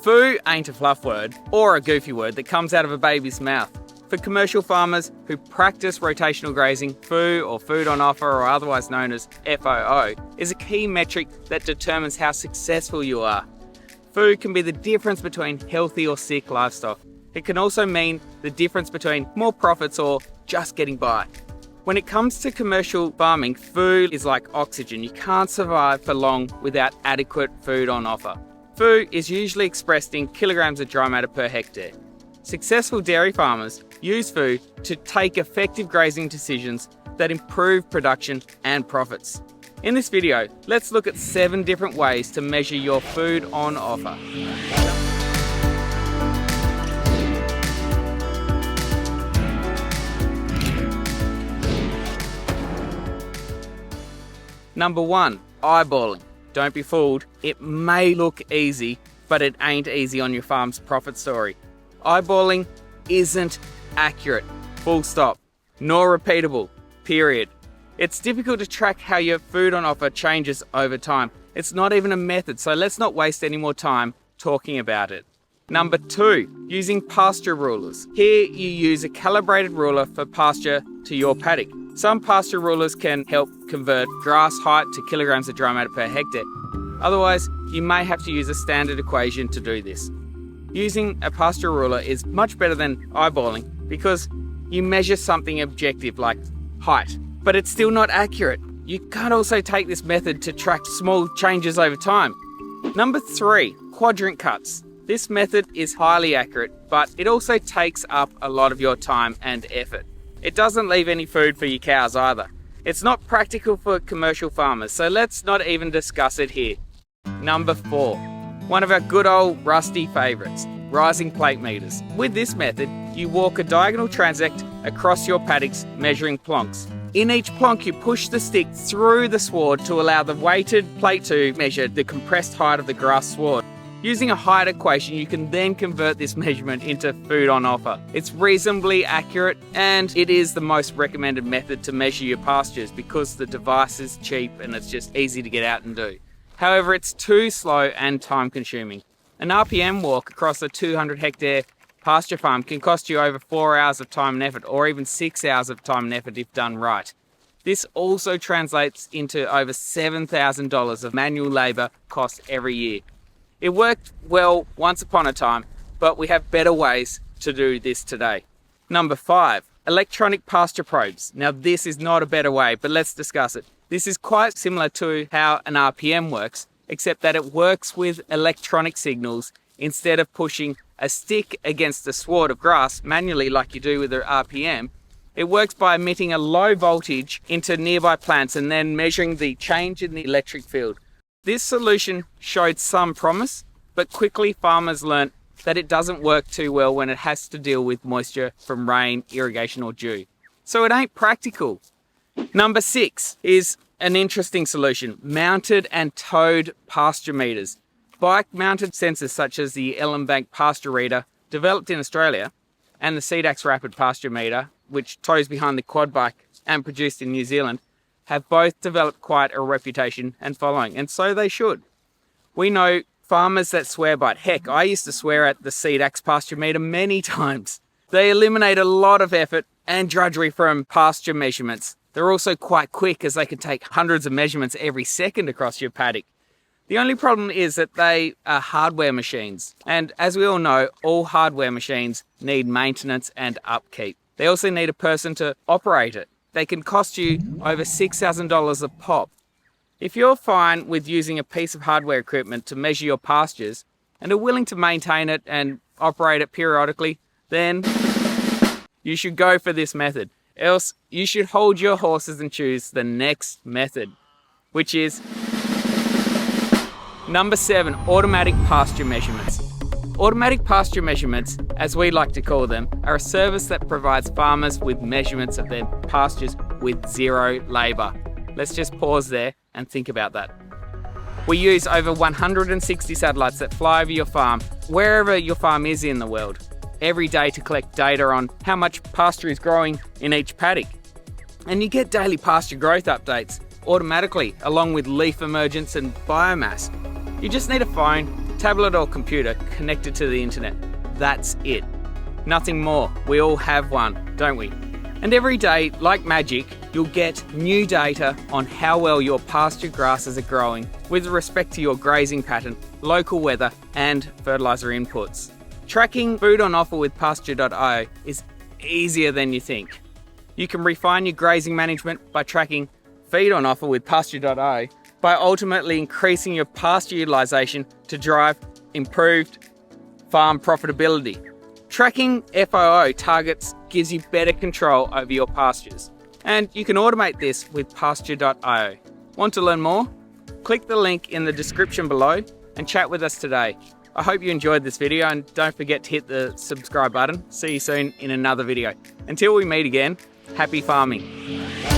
FOO ain't a fluff word or a goofy word that comes out of a baby's mouth. For commercial farmers who practice rotational grazing, FOO, or food on offer, or otherwise known as FOO, is a key metric that determines how successful you are. FOO can be the difference between healthy or sick livestock. It can also mean the difference between more profits or just getting by. When it comes to commercial farming, food is like oxygen. You can't survive for long without adequate food on offer. FOO is usually expressed in kilograms of dry matter per hectare. Successful dairy farmers use FOO to take effective grazing decisions that improve production and profits. In this video, let's look at 7 different ways to measure your food on offer. Number 1, eyeballing. Don't be fooled. It may look easy, but it ain't easy on your farm's profit story. Eyeballing isn't accurate, full stop, nor repeatable, period. It's difficult to track how your food on offer changes over time. It's not even a method, so let's not waste any more time talking about it. Number 2, using pasture rulers. Here you use a calibrated ruler for pasture to your paddock. Some pasture rulers can help convert grass height to kilograms of dry matter per hectare. Otherwise, you may have to use a standard equation to do this. Using a pasture ruler is much better than eyeballing because you measure something objective like height, but it's still not accurate. You can't also take this method to track small changes over time. Number 3, quadrant cuts. This method is highly accurate, but it also takes up a lot of your time and effort. It doesn't leave any food for your cows either. It's not practical for commercial farmers, so let's not even discuss it here. Number 4, one of our good old rusty favourites, rising plate meters. With this method, you walk a diagonal transect across your paddocks measuring plonks. In each plonk, you push the stick through the sward to allow the weighted plate to measure the compressed height of the grass sward. Using a height equation, you can then convert this measurement into food on offer. It's reasonably accurate, and it is the most recommended method to measure your pastures because the device is cheap and it's just easy to get out and do. However, it's too slow and time consuming. An RPM walk across a 200 hectare pasture farm can cost you over 4 hours of time and effort, or even 6 hours of time and effort if done right. This also translates into over $7,000 of manual labour costs every year. It worked well once upon a time, but we have better ways to do this today. Number 5, electronic pasture probes. Now this is not a better way, but let's discuss it. This is quite similar to how an RPM works, except that it works with electronic signals instead of pushing a stick against a sward of grass manually like you do with an RPM. It works by emitting a low voltage into nearby plants and then measuring the change in the electric field. This solution showed some promise, but quickly farmers learnt that it doesn't work too well when it has to deal with moisture from rain, irrigation or dew. So it ain't practical. Number 6 is an interesting solution, mounted and towed pasture meters. Bike-mounted sensors such as the Ellenbank Pasture Reader, developed in Australia, and the CEDAX Rapid Pasture Meter, which tows behind the quad bike and produced in New Zealand, have both developed quite a reputation and following, and so they should. We know farmers that swear by it. Heck, I used to swear at the CEDAX Pasture Meter many times. They eliminate a lot of effort and drudgery from pasture measurements. They're also quite quick as they can take hundreds of measurements every second across your paddock. The only problem is that they are hardware machines. And as we all know, all hardware machines need maintenance and upkeep. They also need a person to operate it. They can cost you over $6,000 a pop. If you're fine with using a piece of hardware equipment to measure your pastures and are willing to maintain it and operate it periodically, then you should go for this method. Else, you should hold your horses and choose the next method, which is number 7, automatic pasture measurements. Automatic pasture measurements, as we like to call them, are a service that provides farmers with measurements of their pastures with zero labour. Let's just pause there and think about that. We use over 160 satellites that fly over your farm, wherever your farm is in the world, every day to collect data on how much pasture is growing in each paddock. And you get daily pasture growth updates automatically, along with leaf emergence and biomass. You just need a phone, tablet or computer connected to the internet. That's it. Nothing more. We all have one, don't we? And every day, like magic, you'll get new data on how well your pasture grasses are growing with respect to your grazing pattern, local weather, and fertiliser inputs. Tracking food on offer with Pasture-io is easier than you think. You can refine your grazing management by tracking feed on offer with Pasture-io by ultimately increasing your pasture utilisation to drive improved farm profitability. Tracking FOO targets gives you better control over your pastures, and you can automate this with Pasture-io. Want to learn more? Click the link in the description below and chat with us today. I hope you enjoyed this video, and don't forget to hit the subscribe button. See you soon in another video. Until we meet again, happy farming.